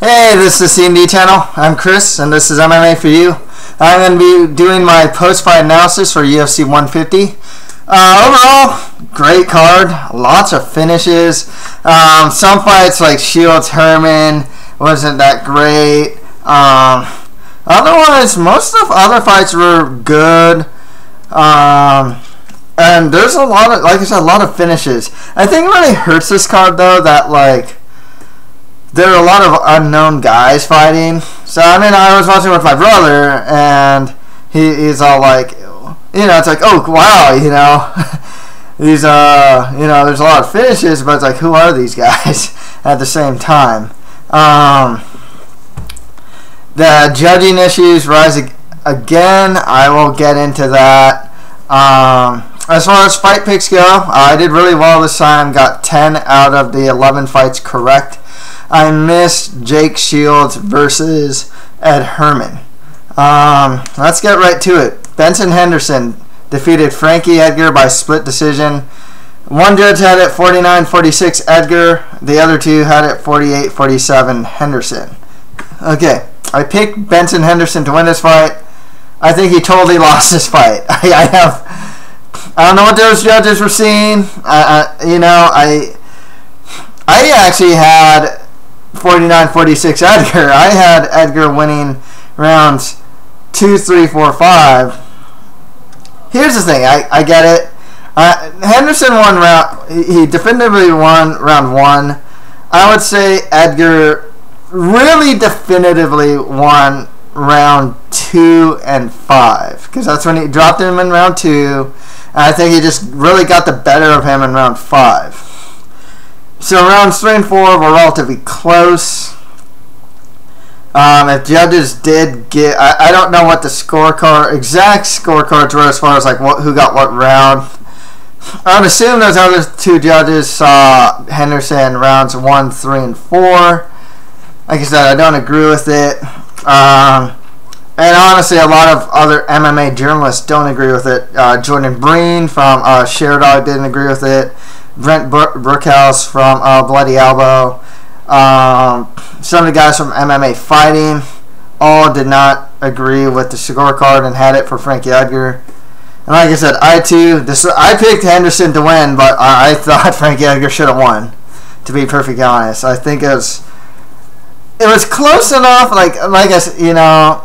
Hey, this is the C&D channel. I'm Chris, and this is MMA for you. I'm going to be doing my post-fight analysis for UFC 150. Overall, great card. Lots of finishes. Some fights like Shields, Herman wasn't that great. Otherwise, most of the other fights were good. And there's a lot of, like I said, a lot of finishes. I think it really hurts this card though that like there are a lot of unknown guys fighting. So I mean, I was watching with my brother, and he's all like, you know, it's like, oh wow, you know, these you know, there's a lot of finishes, but it's like, who are these guys at the same time? The judging issues rise again. I will get into that. As far as fight picks go, I did really well this time. Got 10 out of the 11 fights correct. I missed Jake Shields versus Ed Herman. Let's get right to it. Benson Henderson defeated Frankie Edgar by split decision. One judge had it 49-46 Edgar. The other two had it 48-47 Henderson. Okay, I picked Benson Henderson to win this fight. I think he totally lost this fight. I don't know what those judges were seeing. You know, I actually had 49-46 Edgar. I had Edgar winning rounds 2, 3, 4, 5. Here's the thing. I get it. Henderson won round. He definitively won round 1. I would say Edgar really definitively won round 2 and 5, because that's when he dropped him in round 2. And I think he just really got the better of him in round 5. So rounds 3 and 4 were relatively close. If judges did get, I don't know what the exact scorecards were as far as like who got what round. I would assume those other two judges saw Henderson rounds 1, 3, and 4. Like I said, I don't agree with it. And honestly, a lot of other MMA journalists don't agree with it. Jordan Breen from Sherdog didn't agree with it. Brent Brookhouse from Bloody Elbow. Some of the guys from MMA Fighting all did not agree with the scorecard and had it for Frankie Edgar. And like I said, I picked Henderson to win, but I thought Frankie Edgar should have won, to be perfectly honest. I think it was close enough. Like I said, you know,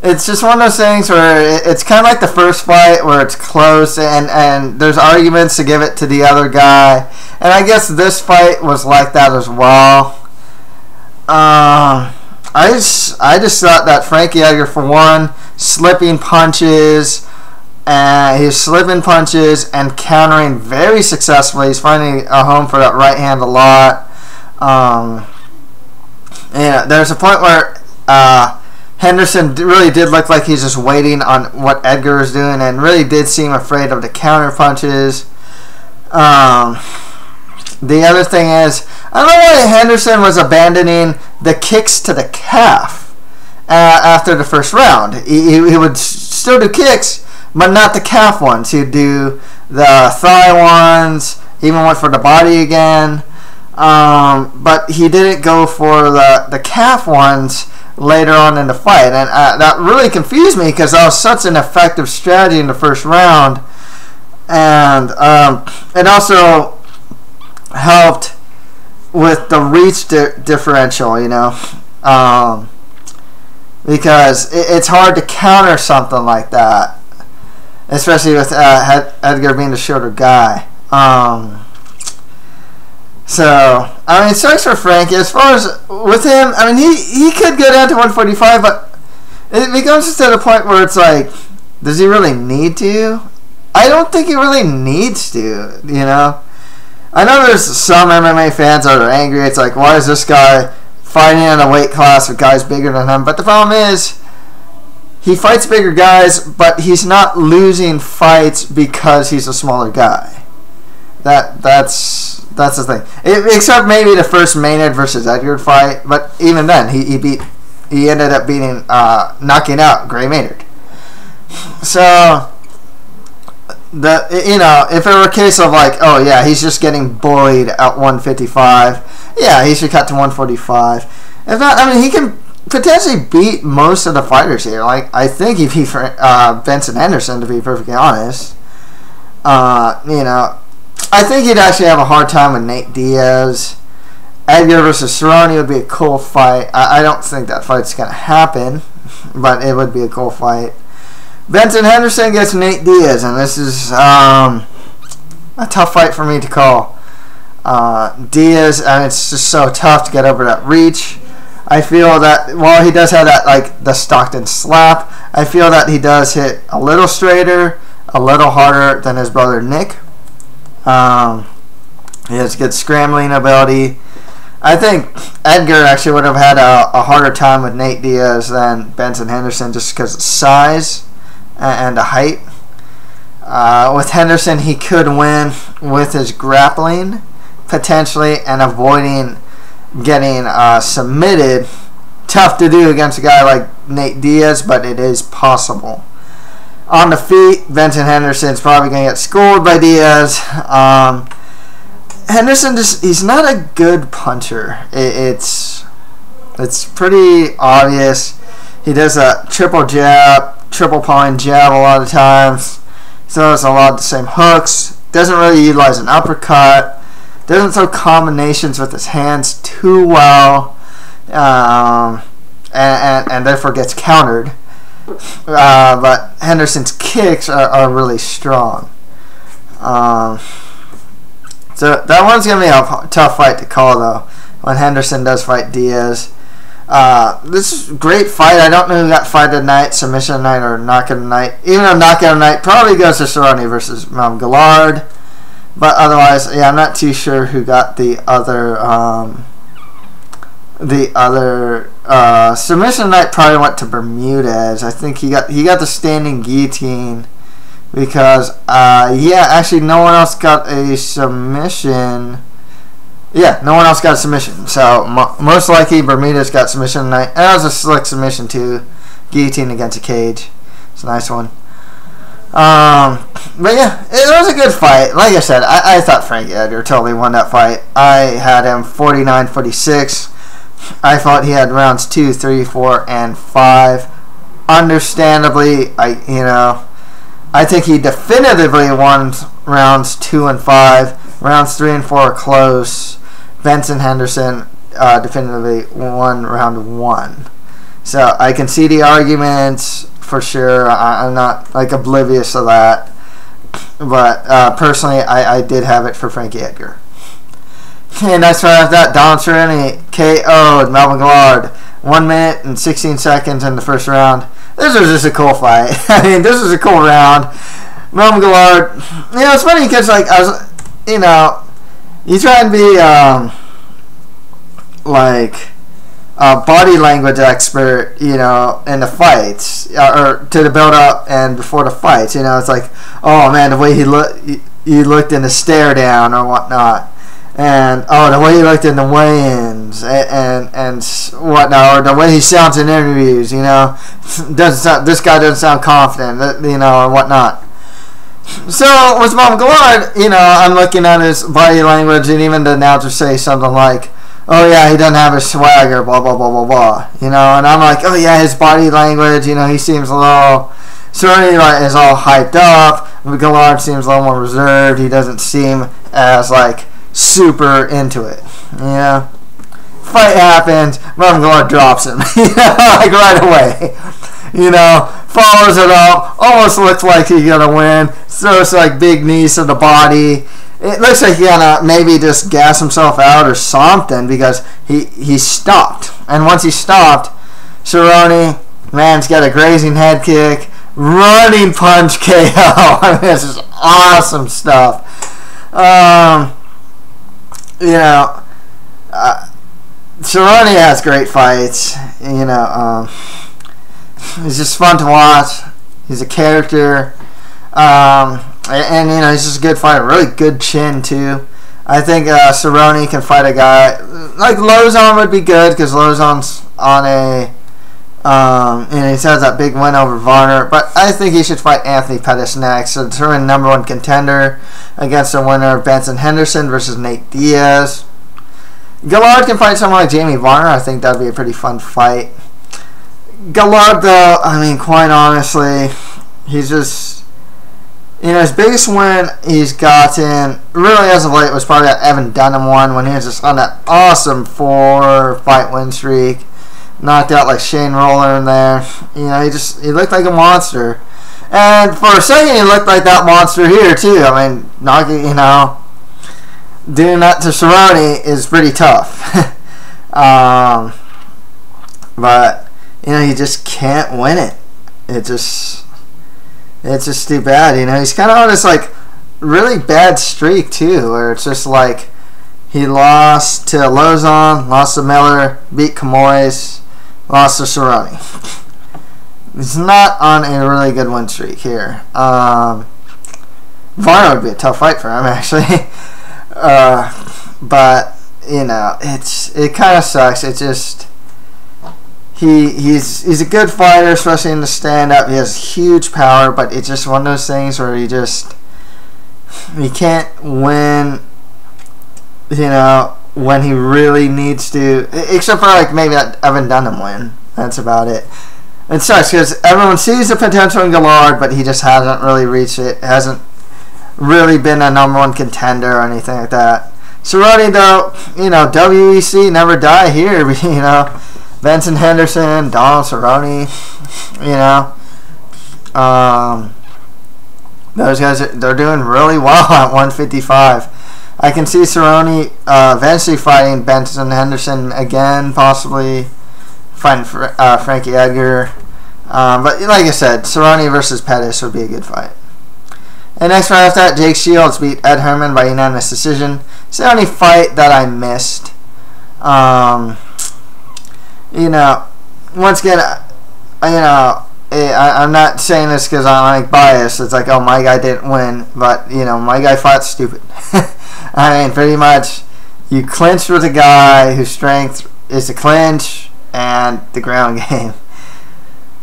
it's just one of those things where it's kind of like the first fight where it's close and there's arguments to give it to the other guy. And I guess this fight was like that as well. I just thought that Frankie Edgar, for one, slipping punches, and he's slipping punches and countering very successfully. He's finding a home for that right hand a lot. Yeah, there's a point where Henderson really did look like he's just waiting on what Edgar is doing, and really did seem afraid of the counter punches. The other thing is, I don't know why Henderson was abandoning the kicks to the calf after the first round. He would still do kicks, but not the calf ones. He'd do the thigh ones, even went for the body again. But he didn't go for the calf ones later on in the fight, and that really confused me, because that was such an effective strategy in the first round. And it also helped with the reach differential, you know, because it's hard to counter something like that, especially with Edgar being the shorter guy. So, I mean, it sucks for Frankie. As far as with him, I mean, he could go down to 145, but it becomes to the point where it's like, does he really need to? I don't think he really needs to, you know? I know there's some MMA fans that are angry. It's like, why is this guy fighting in a weight class with guys bigger than him? But the problem is, he fights bigger guys, but he's not losing fights because he's a smaller guy. That's the thing. Except maybe the first Maynard versus Edgar fight, but even then, he ended up knocking out Gray Maynard. So if it were a case of like, oh yeah, he's just getting bullied at 155, yeah, he should cut to 145. If not, I mean, he can potentially beat most of the fighters here. Like, I think he beat Benson Henderson, to be perfectly honest. I think he'd actually have a hard time with Nate Diaz. Edgar versus Serani would be a cool fight. I don't think that fight's going to happen, but it would be a cool fight. Benson Henderson gets Nate Diaz, and this is a tough fight for me to call. Diaz, and it's just so tough to get over that reach. I feel that while he does have that, like, the Stockton slap, I feel that he does hit a little straighter, a little harder than his brother Nick. He has good scrambling ability. I think Edgar actually would have had a harder time with Nate Diaz than Benson Henderson, just because of size and the height. With Henderson, he could win with his grappling, potentially, and avoiding getting submitted. Tough to do against a guy like Nate Diaz, but it is possible. On the feet, Benson Henderson's probably going to get schooled by Diaz. Henderson he's not a good puncher. It's pretty obvious. He does a triple jab, triple pulling jab a lot of times. Throws a lot of the same hooks. Doesn't really utilize an uppercut. Doesn't throw combinations with his hands too well. And therefore gets countered. But Henderson's kicks are really strong. So that one's going to be a tough fight to call, though, when Henderson does fight Diaz. This is a great fight. I don't know who got fight of the night, submission of the night, or knockout of the night. Even though knockout of the night probably goes to Serani versus Gillard. But otherwise, yeah, I'm not too sure who got the other submission of the night. Probably went to Bermudez. I think he got the standing guillotine. Because, actually no one else got a submission. Yeah, no one else got a submission. So, most likely Bermudez got submission tonight. And that was a slick submission, too. Guillotine against a cage. It's a nice one. But, yeah, it was a good fight. Like I said, I thought Frankie Edgar totally won that fight. I had him 49-46. I thought he had rounds 2, 3, 4, and 5. Understandably, I think he definitively won rounds 2 and 5. Rounds 3 and 4 are close. Benson Henderson definitively won round 1. So I can see the arguments for sure. I'm not oblivious to that. But personally, I did have it for Frankie Edgar. Okay, next right after that, Don Serani KO'd Melvin Gillard. 1 minute and 16 seconds in the first round. This was just a cool fight. I mean, this was a cool round. Melvin Gillard, it's funny because, you try and be, a body language expert, in the fights, or to the build-up and before the fights. It's like, oh, man, the way he looked in the stare down or whatnot. And the way he looked in the weigh-ins and whatnot, or the way he sounds in interviews, this guy doesn't sound confident, or whatnot. So with Melvin Gillard, I'm looking at his body language, and even the announcers say something like, "Oh yeah, he doesn't have his swagger," blah blah blah blah blah, and I'm like, "Oh yeah, his body language, he seems a little." Serani is all hyped up. Gillard seems a little more reserved. He doesn't seem as super into it. Fight happens, Melvin Gillard drops him, right away. Follows it up, almost looks like he's gonna win. Throws big knees to the body. It looks like he's gonna maybe just gas himself out or something, because he stopped. And once he stopped, Serani, man's got a grazing head kick, running punch KO. I mean, this is awesome stuff. Serani has great fights. He's just fun to watch. He's a character. And he's just a good fighter. Really good chin, too. I think Serani can fight a guy like Lozon would be good, because Lozon's on And he has that big win over Varner. But I think he should fight Anthony Pettis next. So determine #1 contender against the winner of Benson Henderson versus Nate Diaz. Gillard can fight someone like Jamie Varner. I think that would be a pretty fun fight. Gillard, though, I mean, quite honestly, he's just, his biggest win he's gotten, really as of late, was probably that Evan Dunham one when he was just on that awesome 4-fight win streak. Knocked out like Shane Roller in there. He looked like a monster. And for a second, he looked like that monster here, too. I mean, doing that to Serani is pretty tough. But you just can't win it. It's just too bad. He's kind of on this like really bad streak too, where it's just like he lost to Lozon, lost to Miller, beat Camoys, lost to Serani. He's not on a really good win streak here. Varner would be a tough fight for him actually. But it kind of sucks. It just he's a good fighter, especially in the stand-up. He has huge power, but it's just one of those things where he can't win. When he really needs to, except for like maybe that Evan Dunham win. That's about it. It sucks because everyone sees the potential in Gillard, but he just hasn't really reached it. Hasn't really been a #1 contender or anything like that. Serani, though, WEC never die here. Benson Henderson, Donald Serani, those guys they're doing really well at 155. I can see Serani eventually fighting Benson Henderson again, possibly fighting Frankie Edgar. But like I said, Serani versus Pettis would be a good fight. And next right after that, Jake Shields beat Ed Herman by unanimous decision. It's the only fight that I missed. Once again, I'm not saying this because I'm like biased. It's like, oh, my guy didn't win, but my guy fought stupid. I mean, pretty much, you clinched with a guy whose strength is the clinch and the ground game.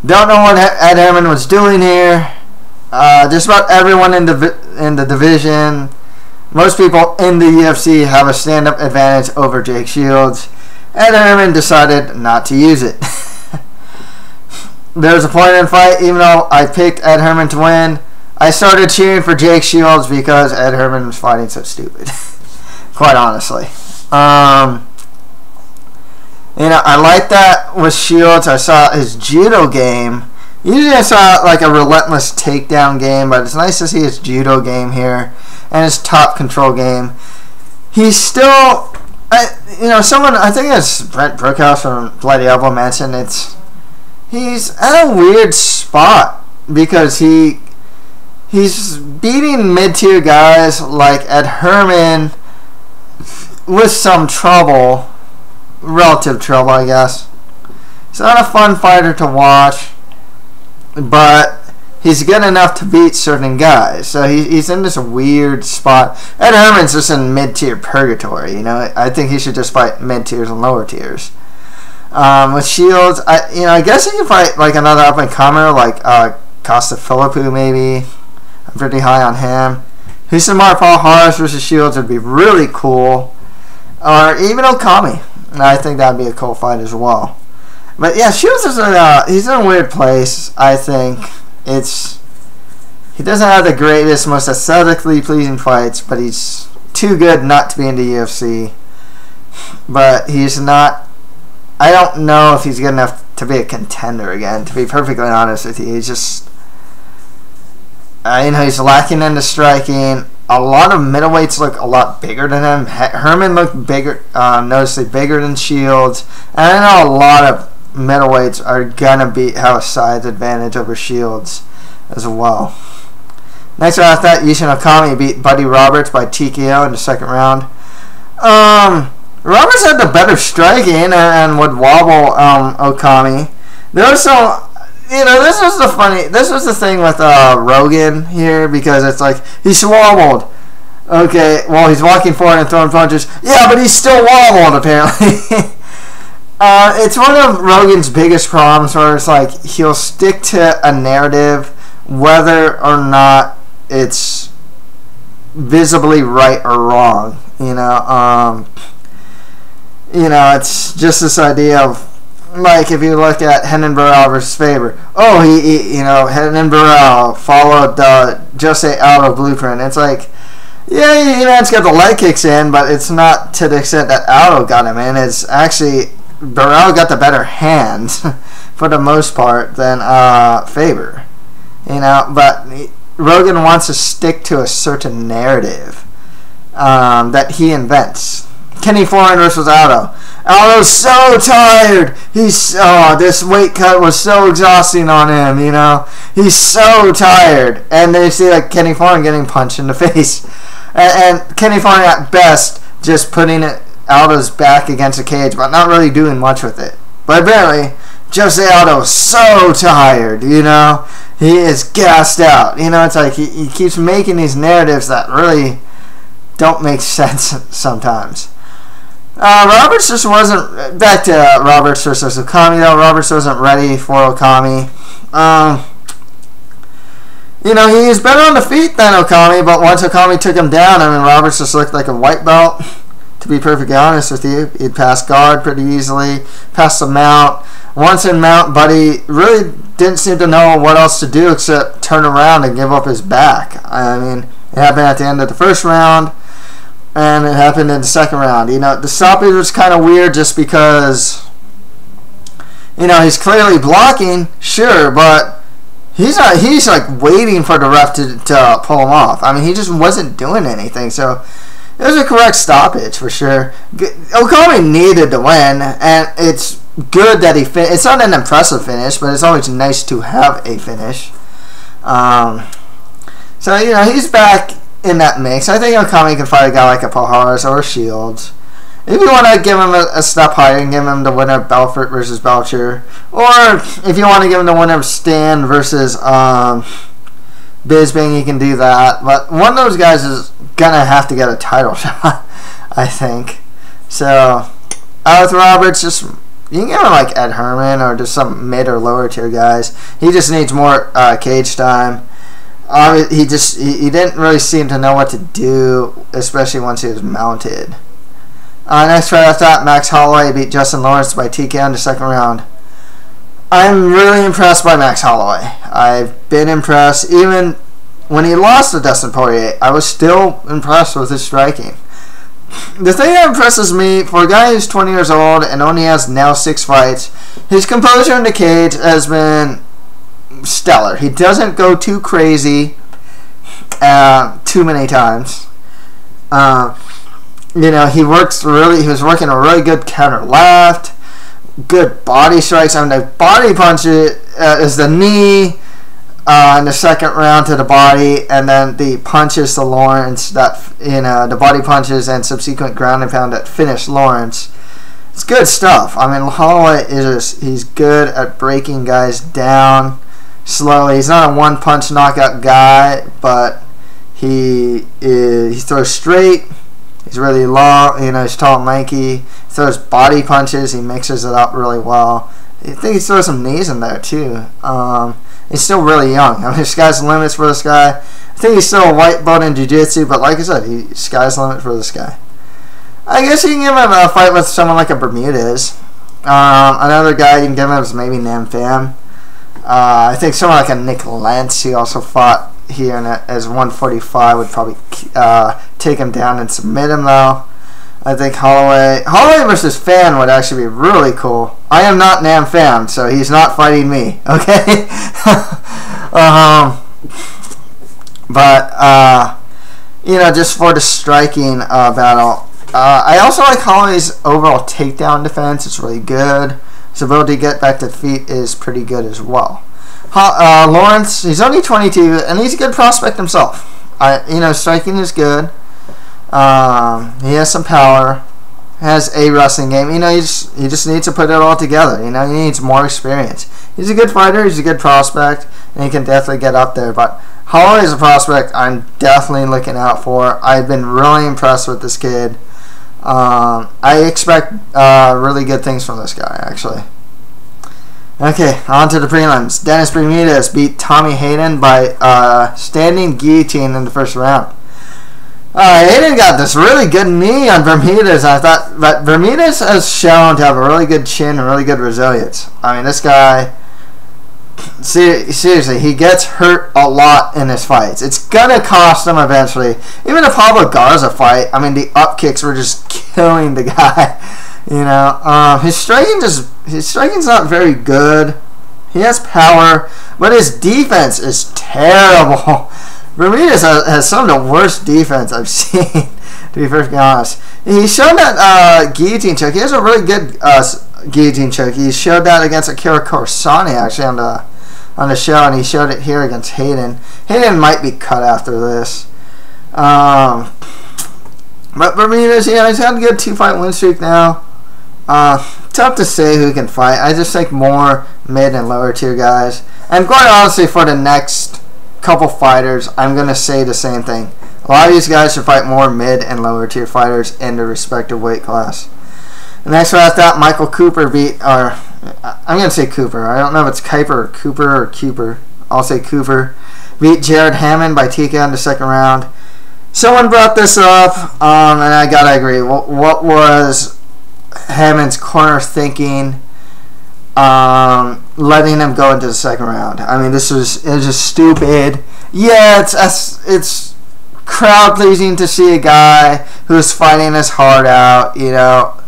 Don't know what Ed Herman was doing here. Just about everyone in the division, most people in the UFC have a stand-up advantage over Jake Shields. Ed Herman decided not to use it. There was a point in the fight, even though I picked Ed Herman to win, I started cheering for Jake Shields because Ed Herman was fighting so stupid. Quite honestly. I like that with Shields. I saw his judo game. Usually I saw like a relentless takedown game, but it's nice to see his judo game here and his top control game. He's still, someone, I think it's Brent Brookhouse from Bloody Elbow mentioned he's at a weird spot because he's beating mid-tier guys like Ed Herman with some trouble, relative trouble, I guess. He's not a fun fighter to watch, but he's good enough to beat certain guys. So he's in this weird spot. Ed Herman's just in mid-tier purgatory. I think he should just fight mid-tiers and lower tiers. With Shields, I guess he can fight like another up-and-comer like Costa Philippou maybe. I'm pretty high on him. Husamar Paul Harris versus Shields would be really cool. Or even Okami. I think that would be a cool fight as well. But yeah, Shields is he's in a weird place, I think. He doesn't have the greatest, most aesthetically pleasing fights, but he's too good not to be in the UFC. But he's not, I don't know if he's good enough to be a contender again, to be perfectly honest with you. He's just, he's lacking in the striking. A lot of middleweights look a lot bigger than him. Herman looked bigger, noticeably bigger than Shields. And I know a lot of middleweights are gonna have a size advantage over Shields as well. Next round after that, Yushin Okami beat Buddy Roberts by TKO in the second round. Roberts had the better striking and would wobble Okami. There was some, this was the thing with Rogan here, because it's like, he wobbled. Okay, well, he's walking forward and throwing punches. Yeah, but he's still wobbled, apparently. It's one of Rogan's biggest problems where it's like he'll stick to a narrative whether or not it's visibly right or wrong. It's just this idea of, like, if you look at Henderson versus Faber, Henderson followed the Jose Aldo blueprint. It's like, yeah, it's got the leg kicks in, but it's not to the extent that Aldo got him in. It's actually Burrell got the better hand for the most part than Faber. But Rogan wants to stick to a certain narrative that he invents. Kenny Foran versus Aldo. Aldo's so tired. This weight cut was so exhausting on him. He's so tired. And then you see like Kenny Foran getting punched in the face, and Kenny Foran at best just putting Aldo's back against the cage, but not really doing much with it. But apparently, Jose Aldo is so tired. He is gassed out. It's like he keeps making these narratives that really don't make sense sometimes. Roberts just wasn't, back to Roberts versus Okami though. Roberts wasn't ready for Okami. He is better on the feet than Okami, but once Okami took him down, Roberts just looked like a white belt. To be perfectly honest with you, he'd pass guard pretty easily, pass the mount. Once in mount, Buddy really didn't seem to know what else to do except turn around and give up his back. It happened at the end of the first round, and it happened in the second round. The stoppage was kind of weird just because, he's clearly blocking, sure, but he's like waiting for the ref to pull him off. He just wasn't doing anything, so it was a correct stoppage for sure. Okami needed to win, and it's good that he finished. It's not an impressive finish, but it's always nice to have a finish. So he's back in that mix. I think Okami can fight a guy like a Pajares or Shields. If you want to give him a step higher and give him the winner of Belfort versus Belcher, or if you want to give him the winner of Stan versus Bisbing, you can do that. But one of those guys is gonna have to get a title shot, I think. So with Roberts, just you can give him like Ed Herman or just some mid or lower tier guys. He just needs more cage time. He didn't really seem to know what to do, especially once he was mounted. Next fight after that, Max Holloway beat Justin Lawrence by TKO in the second round. I'm really impressed by Max Holloway. I've been impressed. Even when he lost to Dustin Poirier, I was still impressed with his striking. The thing that impresses me, for a guy who's 20 years old and only has now 6 fights, his composure in the cage has been stellar. He doesn't go too crazy too many times. He was working a really good counter left, good body strikes. The body punch is the knee in the second round to the body, and then the punches to Lawrence that the body punches and subsequent ground and pound that finish Lawrence. It's good stuff. Holloway he's good at breaking guys down slowly. He's not a one punch knockout guy, but he throws straight. He's really long. He's tall and lanky. He throws body punches. He mixes it up really well. I think he throws some knees in there too. He's still really young. Sky's the limit for this guy. I think he's still a white belt in jiu-jitsu, but like I said, sky's the limit for this guy. I guess you can give him a fight with someone like a Bermudez. Another guy you can give him is maybe Nam Pham. I think someone like a Nick Lentz, he also fought here as 145, would probably take him down and submit him though. I think Holloway versus Fan would actually be really cool. I am not Nam Pham, so he's not fighting me, okay? Just for the striking battle. I also like Holloway's overall takedown defense. It's really good. His ability to get back to feet is pretty good as well. Lawrence, he's only 22, and he's a good prospect himself. Striking is good. He has some power. Has a wrestling game. He just needs to put it all together. He needs more experience. He's a good fighter. He's a good prospect, and he can definitely get up there. But Holloway is a prospect I'm definitely looking out for. I've been really impressed with this kid. I expect really good things from this guy, actually. Okay, on to the prelims. Dennis Bermudez beat Tommy Hayden by standing guillotine in the first round. Hayden got this really good knee on Bermudez. I thought, but Bermudez has shown to have a really good chin and really good resilience. I mean, this guy, seriously, he gets hurt a lot in his fights. It's gonna cost him eventually. Even the Pablo Garza fight, I mean, the up kicks were just killing the guy. You know, his striking's not very good. He has power, but his defense is terrible. Bermudez has some of the worst defense I've seen, to be perfectly honest. He showed that guillotine choke. He has a really good guillotine choke. He showed that against Akira Corsani, actually, on the show, and he showed it here against Hayden. Hayden might be cut after this. But Bermudez, yeah, he's had a good 2-fight win streak now. Tough to say who can fight. I just think more mid and lower tier guys. And quite honestly, for the next couple fighters, I'm going to say the same thing. A lot of these guys should fight more mid and lower tier fighters in their respective weight class. The next one after that, Michael Cooper beat, or I'm going to say Cooper. I don't know if it's Kuiper or Cooper or Cooper. I'll say Cooper. Beat Jared Hammond by TKO in the second round. Someone brought this up, and I got to agree. What was Hammond's corner thinking? Letting him go into the second round. I mean, it was just stupid. Yeah, it's crowd pleasing to see a guy who's fighting his heart out, you know.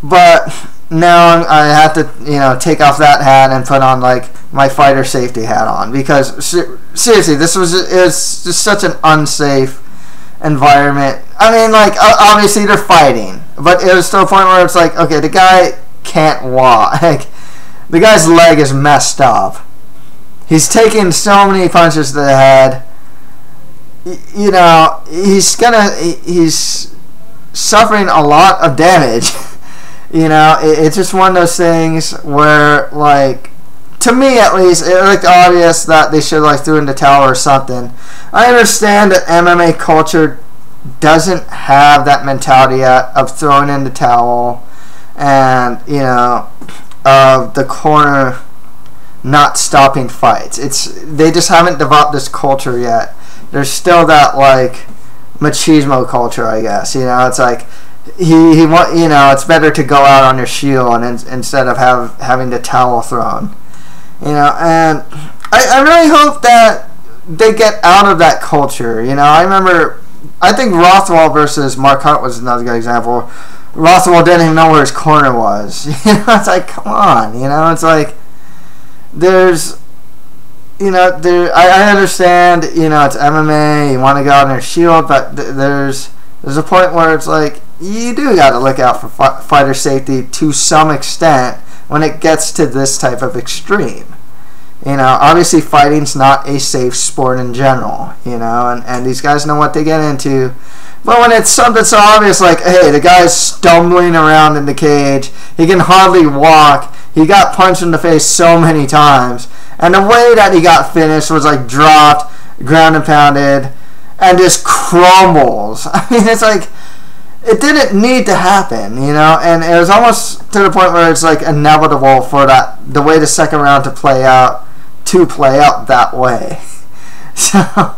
But now I have to, you know, take off that hat and put on like my fighter safety hat on, because seriously, it's just such an unsafe environment. I mean, like, obviously they're fighting, but it was to a point where it's like, okay, the guy can't walk. Like, the guy's leg is messed up. He's taking so many punches to the head. You know, he's suffering a lot of damage. You know, it's just one of those things where, like, to me at least, it looked obvious that they should like throw in the towel or something. I understand that MMA culture doesn't have that mentality yet of throwing in the towel, and, you know, of the corner not stopping fights. They just haven't developed this culture yet. There's still that like machismo culture, I guess. You know, it's like he want, you know, it's better to go out on your shield instead of having the towel thrown. You know, and I really hope that they get out of that culture. You know, I think Rothwell versus Mark Hunt was another good example. Rothwell didn't even know where his corner was. You know, it's like, come on. You know, it's like there's, you know, I understand. You know, it's MMA. You want to go out on your shield, but there's a point where it's like you do got to look out for fighter safety to some extent when it gets to this type of extreme. You know, obviously fighting's not a safe sport in general, you know, and these guys know what they get into. But when it's something so obvious like, hey, the guy's stumbling around in the cage, he can hardly walk, he got punched in the face so many times, and the way that he got finished was like dropped, ground and pounded, and just crumbles. I mean, it's like, it didn't need to happen, you know, and it was almost to the point where it's like inevitable for the way the second round to play out that way. So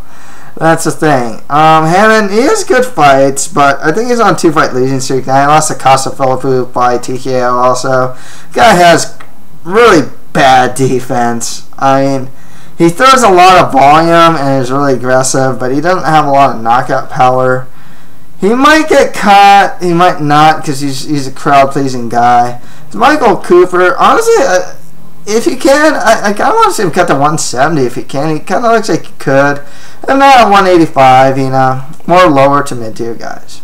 that's the thing. Hammond, he has good fights, but I think he's on 2-fight losing streak now. He lost to Costa Philippou by TKO also. Guy has really bad defense. I mean, he throws a lot of volume and is really aggressive, but he doesn't have a lot of knockout power. He might get caught, he might not, because he's a crowd-pleasing guy. Michael Cooper, honestly, if he can, I kind of want to see him cut to 170 if he can. He kind of looks like he could. And not at 185, you know, more lower to mid-tier guys.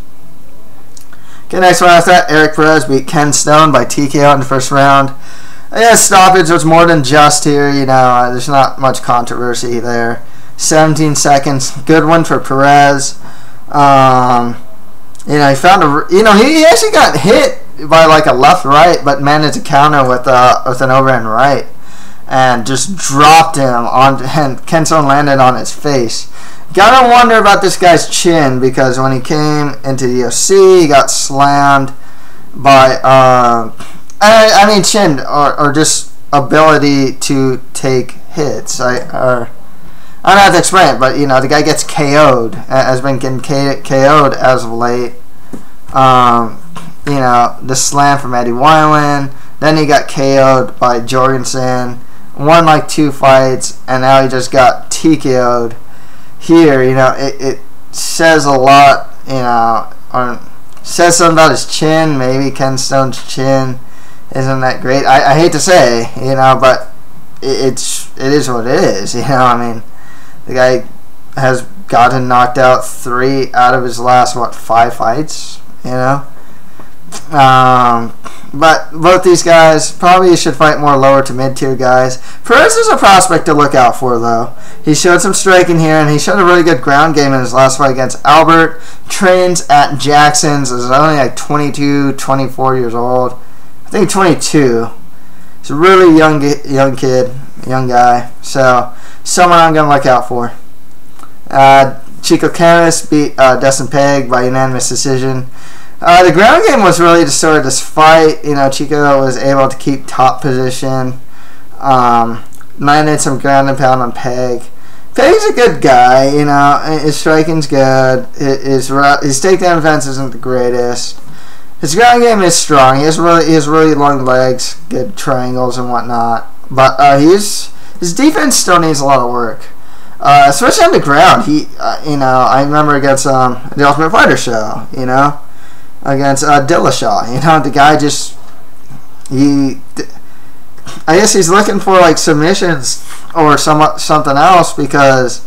Okay, next one after that, Eric Perez beat Ken Stone by TKO in the first round. Yeah, stoppage was more than just here, you know, there's not much controversy there. 17 seconds, good one for Perez. You know, he found he actually got hit by like a left-right, but managed to counter with an overhand right, and just dropped him on. And Ken Stone landed on his face. Gotta wonder about this guy's chin, because when he came into the UFC, he got slammed by, I mean chin, or just ability to take hits. I don't have to explain it, but you know, the guy gets KO'd, has been getting KO'd as of late. You know, the slam from Eddie Weiland, then he got KO'd by Jorgensen, won like 2 fights, and now he just got TKO'd here. You know, it says a lot, you know, or says something about his chin. Maybe Ken Stone's chin isn't that great. I hate to say, you know, but it is what it is. You know, I mean, the guy has gotten knocked out 3 out of his last, what, 5 fights, you know. But both these guys probably should fight more lower to mid-tier guys. Perez is a prospect to look out for, though. He showed some striking here, and he showed a really good ground game in his last fight against Albert. Trains at Jackson's. Is only like 22, 24 years old. I think 22. He's a really young kid, young guy. So, someone I'm going to look out for. Chico Canis beat Dustin Pegg by unanimous decision. The ground game was really the story of this fight. You know, Chico was able to keep top position. Landed some ground and pound on Pegg. Pegg's a good guy, you know. His striking's good. His takedown defense isn't the greatest. His ground game is strong. He has really long legs, good triangles and whatnot. But his defense still needs a lot of work. Especially on the ground. He, you know, I remember against the Ultimate Fighter show, you know, against Dillashaw. You know, the guy just, I guess he's looking for like submissions or something else, because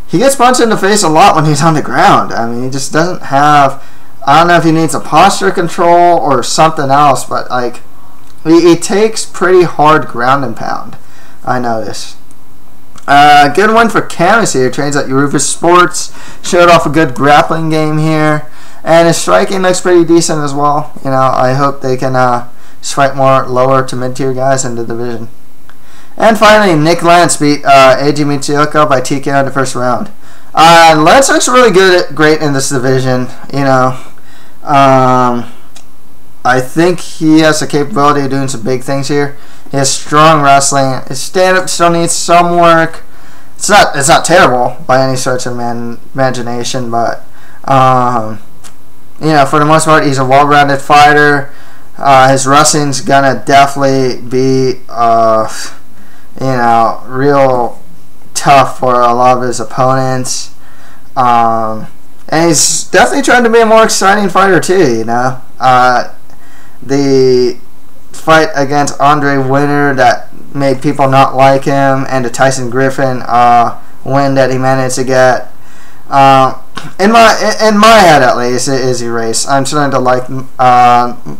he gets punched in the face a lot when he's on the ground. I mean, he just doesn't have, I don't know if he needs a posture control or something else, but like he takes pretty hard ground and pound, I notice. Good one for Canis here. Trains at Rufus Sports. Showed off a good grappling game here. And his striking looks pretty decent as well. You know, I hope they can fight more lower to mid-tier guys in the division. And finally, Nick Lentz beat Eiji Michioka by TKO in the first round. Lentz looks really great in this division. You know, I think he has the capability of doing some big things here. He has strong wrestling. His stand-up still needs some work. It's not terrible by any stretch of imagination, but you know, for the most part, he's a well-rounded fighter. His wrestling's gonna definitely be you know, real tough for a lot of his opponents. And he's definitely trying to be a more exciting fighter too. You know, the fight against Andre Winter that made people not like him, and the Tyson Griffin win that he managed to get, in my head at least, is erased. I'm starting to like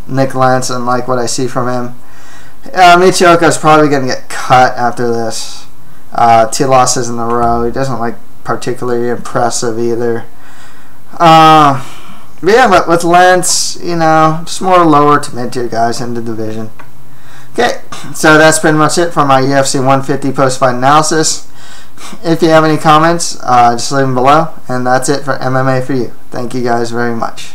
Nick Lentz and like what I see from him. Michioka is probably going to get cut after this. 2 losses in a row. He doesn't look particularly impressive either. But yeah, but with Lentz, you know, just more lower to mid-tier guys in the division. Okay, so that's pretty much it for my UFC 150 post-fight analysis. If you have any comments, just leave them below. And that's it for MMA for you. Thank you guys very much.